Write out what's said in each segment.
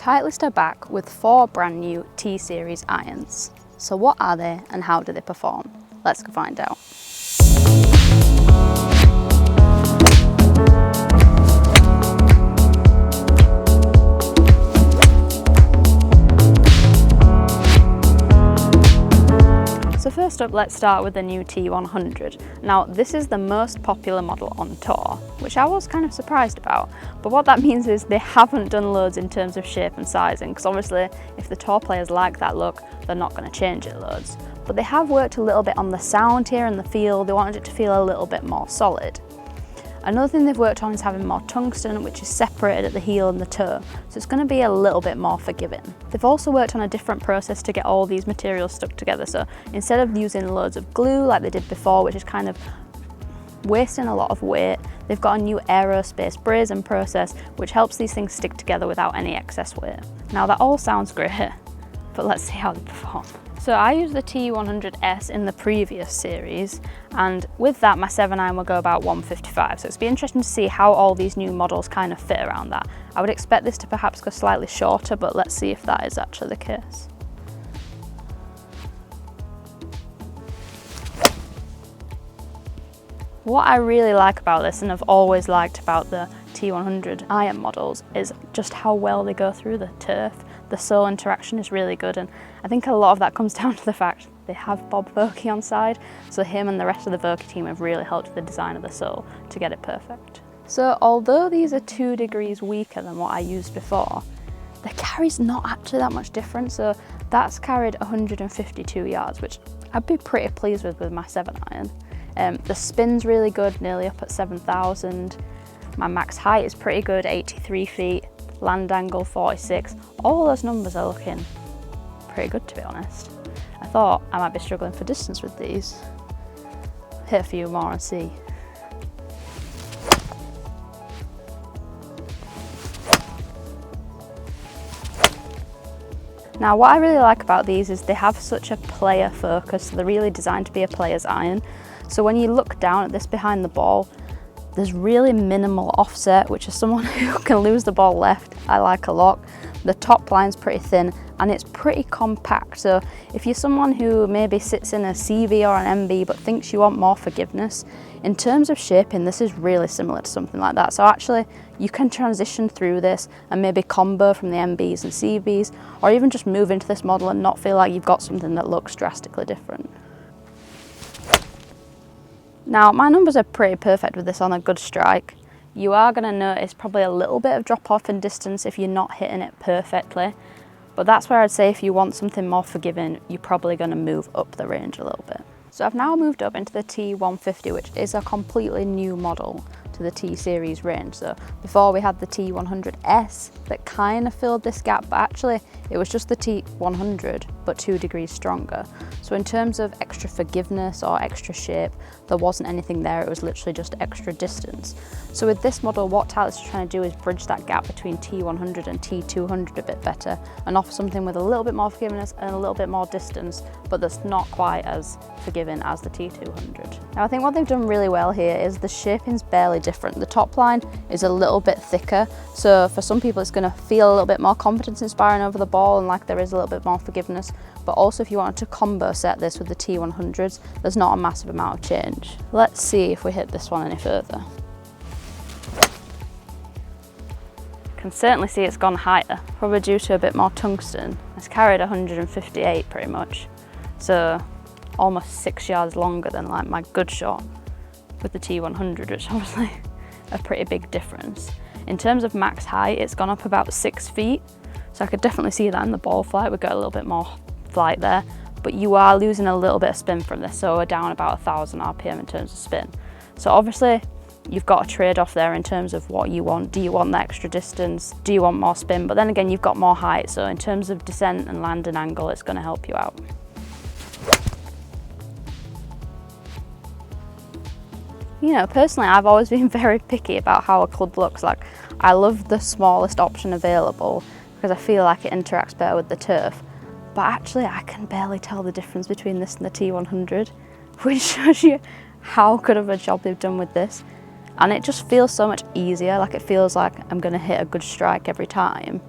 Titleist are back with 4 brand new T-Series irons. So what are they and how do they perform? Let's go find out. So first up, let's start with the new T100. Now, this is the most popular model on tour, which I was kind of surprised about. But what that means is they haven't done loads in terms of shape and sizing, because obviously if the tour players like that look, they're not going to change it loads. But they have worked a little bit on the sound here and the feel. They wanted it to feel a little bit more solid. Another thing they've worked on is having more tungsten, which is separated at the heel and the toe, so it's going to be a little bit more forgiving. They've also worked on a different process to get all these materials stuck together, so instead of using loads of glue like they did before, which is kind of wasting a lot of weight, they've got a new aerospace brazing process which helps these things stick together without any excess weight. Now that all sounds great, but let's see how they perform. So I used the T100S in the previous series, and with that my 7 iron will go about 155, so it's be interesting to see how all these new models kind of fit around that. I would expect this to perhaps go slightly shorter, but let's see if that is actually the case. What I really like about this, and I've always liked about the T100 iron models, is just how well they go through the turf. The sole interaction is really good, and I think a lot of that comes down to the fact they have Bob Vokey on side, so him and the rest of the Vokey team have really helped with the design of the sole to get it perfect. So although these are 2 degrees weaker than what I used before, the carry's not actually that much different, so that's carried 152 yards, which I'd be pretty pleased with my 7 iron. The spin's really good, nearly up at 7,000. My max height is pretty good, 83 feet. Land angle 46, all those numbers are looking pretty good, to be honest. I thought I might be struggling for distance with these. Hit a few more and see. Now what I really like about these is they have such a player focus, so they're really designed to be a player's iron. So when you look down at this behind the ball, there's really minimal offset, which is someone who can lose the ball left, I like a lot. The top line's pretty thin and it's pretty compact, so if you're someone who maybe sits in a CV or an MB but thinks you want more forgiveness, in terms of shaping this is really similar to something like that. So actually you can transition through this and maybe combo from the MBs and CVs, or even just move into this model and not feel like you've got something that looks drastically different. Now my numbers are pretty perfect with this on a good strike. You are going to notice probably a little bit of drop off in distance if you're not hitting it perfectly, but that's where I'd say if you want something more forgiving, you're probably going to move up the range a little bit. So I've now moved up into the T150, which is a completely new model to the T-Series range. So before we had the T100S that kind of filled this gap, but actually it was just the T100 but 2 degrees stronger. So in terms of extra forgiveness or extra shape, there wasn't anything there, it was literally just extra distance. So with this model, what Titleist is trying to do is bridge that gap between T100 and T200 a bit better and offer something with a little bit more forgiveness and a little bit more distance, but that's not quite as forgiving as the T200. Now I think what they've done really well here is the shaping's barely different. The top line is a little bit thicker, so for some people it's going to feel a little bit more confidence inspiring over the ball and like there is a little bit more forgiveness, but also if you wanted to combo set this with the T100s, there's not a massive amount of change. Let's see if we hit this one any further. Can certainly see it's gone higher, probably due to a bit more tungsten. It's carried 158 pretty much, so almost 6 yards longer than like my good shot with the T100, which obviously a pretty big difference. In terms of max height, it's gone up about 6 feet, so I could definitely see that in the ball flight. We've got a little bit more flight there, but you are losing a little bit of spin from this, so we're down about 1,000 RPM in terms of spin. So obviously you've got a trade-off there in terms of what you want. Do you want the extra distance? Do you want more spin? But then again, you've got more height, so in terms of descent and landing angle, it's going to help you out. You know, personally, I've always been very picky about how a club looks. Like, I love the smallest option available because I feel like it interacts better with the turf. But actually, I can barely tell the difference between this and the T100, which shows you how good of a job they've done with this. And it just feels so much easier. Like, it feels like I'm going to hit a good strike every time.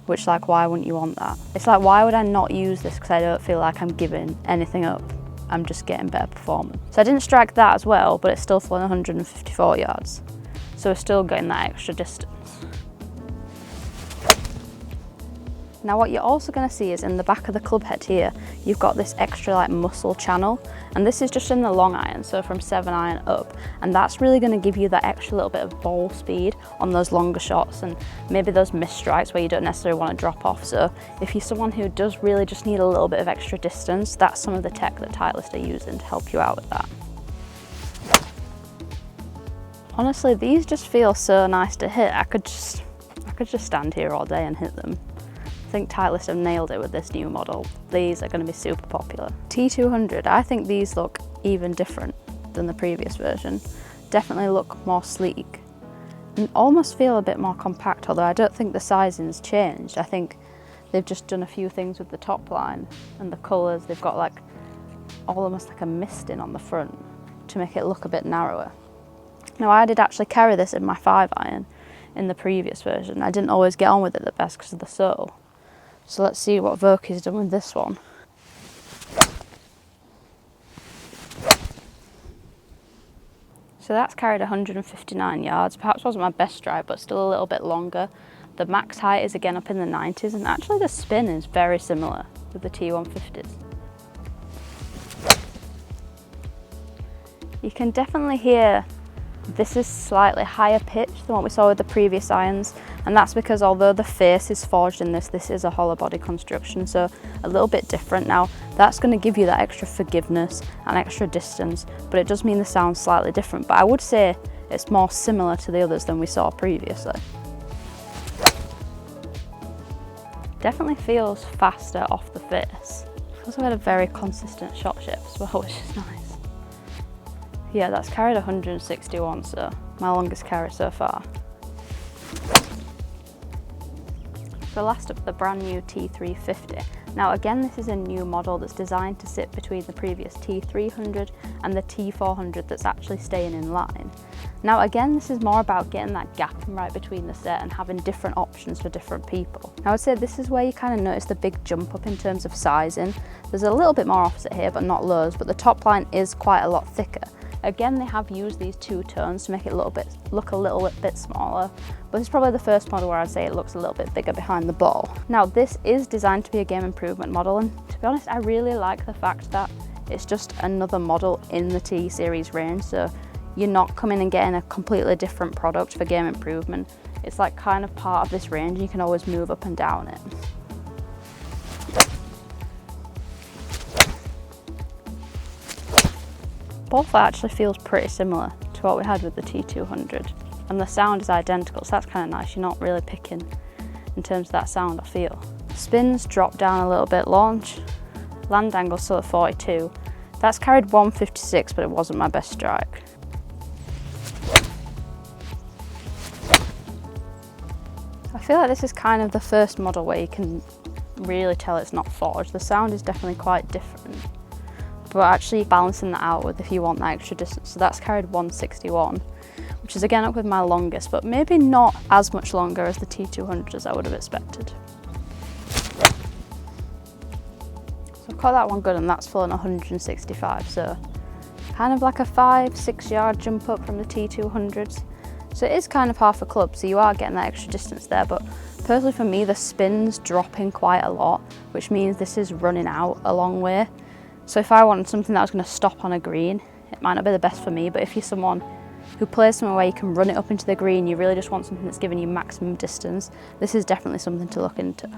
which like, why wouldn't you want that? It's like, why would I not use this because I don't feel like I'm giving anything up? I'm just getting better performance. So I didn't strike that as well, but it's still flown 154 yards. So we're still getting that extra distance. Now what you're also going to see is in the back of the club head here, you've got this extra like muscle channel, and this is just in the long iron, so from 7 iron up, and that's really going to give you that extra little bit of ball speed on those longer shots and maybe those missed strikes where you don't necessarily want to drop off. So if you're someone who does really just need a little bit of extra distance, that's some of the tech that Titleist are using to help you out with that. Honestly, these just feel so nice to hit. I could just stand here all day and hit them. I think Titleist have nailed it with this new model. These are going to be super popular. T200, I think these look even different than the previous version. Definitely look more sleek and almost feel a bit more compact, although I don't think the sizing's changed. I think they've just done a few things with the top line and the colours. They've got like almost like a misting on the front to make it look a bit narrower. Now I did actually carry this in my 5 iron in the previous version. I didn't always get on with it the best because of the sole. So let's see what Voki's done with this one. So that's carried 159 yards. Perhaps wasn't my best strike, but still a little bit longer. The max height is again up in the 90s, and actually the spin is very similar with the T150s. You can definitely hear this is slightly higher pitched than what we saw with the previous irons, and that's because although the face is forged in this is a hollow body construction, so a little bit different. Now that's going to give you that extra forgiveness and extra distance, but it does mean the sound's slightly different. But I would say it's more similar to the others than we saw previously. Definitely feels faster off the face. It's also had a very consistent shot shape as well, which is nice. Yeah, that's carried 161, so my longest carry so far. So last up, the brand new T350. Now again, this is a new model that's designed to sit between the previous T300 and the T400 that's actually staying in line. Now again, this is more about getting that gap right between the set and having different options for different people. I would say this is where you kind of notice the big jump up in terms of sizing. There's a little bit more offset here, but not loads, but the top line is quite a lot thicker. Again, they have used these two tones to make it look a little bit smaller, but this is probably the first model where I'd say it looks a little bit bigger behind the ball. Now this is designed to be a game improvement model, and to be honest, I really like the fact that it's just another model in the T-Series range, so you're not coming and getting a completely different product for game improvement. It's like kind of part of this range, and you can always move up and down it. Both actually feels pretty similar to what we had with the T200, and the sound is identical, so that's kind of nice. You're not really picking in terms of that sound or feel. Spins drop down a little bit. Launch, land angle still at 42. That's carried 156, but it wasn't my best strike. I feel like this is kind of the first model where you can really tell it's not forged. The sound is definitely quite different, but actually balancing that out with if you want that extra distance. So that's carried 161, which is again up with my longest, but maybe not as much longer as the T200 as I would have expected. So I've caught that one good, and that's flown 165, so kind of like a 5-6 yard jump up from the T200s. So it is kind of half a club, so you are getting that extra distance there, but personally for me, the spin's dropping quite a lot, which means this is running out a long way. So if I wanted something that was going to stop on a green, it might not be the best for me, but if you're someone who plays somewhere where you can run it up into the green, you really just want something that's giving you maximum distance, this is definitely something to look into.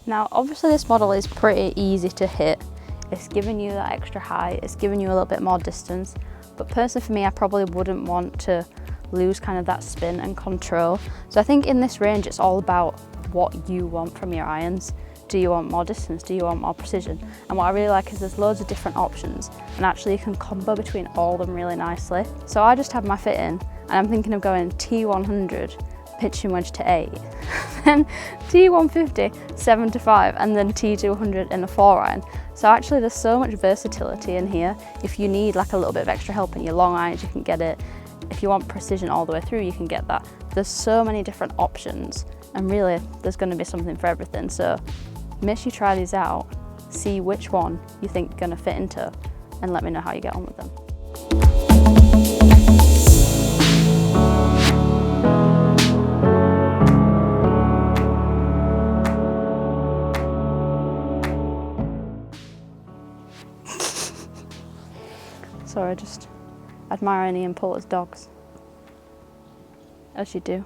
Now obviously this model is pretty easy to hit. It's giving you that extra height, it's giving you a little bit more distance, but personally for me, I probably wouldn't want to lose kind of that spin and control. So I think in this range, it's all about what you want from your irons. Do you want more distance? Do you want more precision? And what I really like is there's loads of different options, and actually you can combo between all of them really nicely. So I just had my fit in, and I'm thinking of going T100, pitching wedge to 8, then T150, 7 to 5, and then T200 in a 4 iron. So actually there's so much versatility in here. If you need like a little bit of extra help in your long irons, you can get it. If you want precision all the way through, you can get that. There's so many different options And really, there's going to be something for everything. So make sure you try these out, see which one you think you're going to fit into, and let me know how you get on with them. Sorry, just admiring Ian Poulter's dogs, as you do.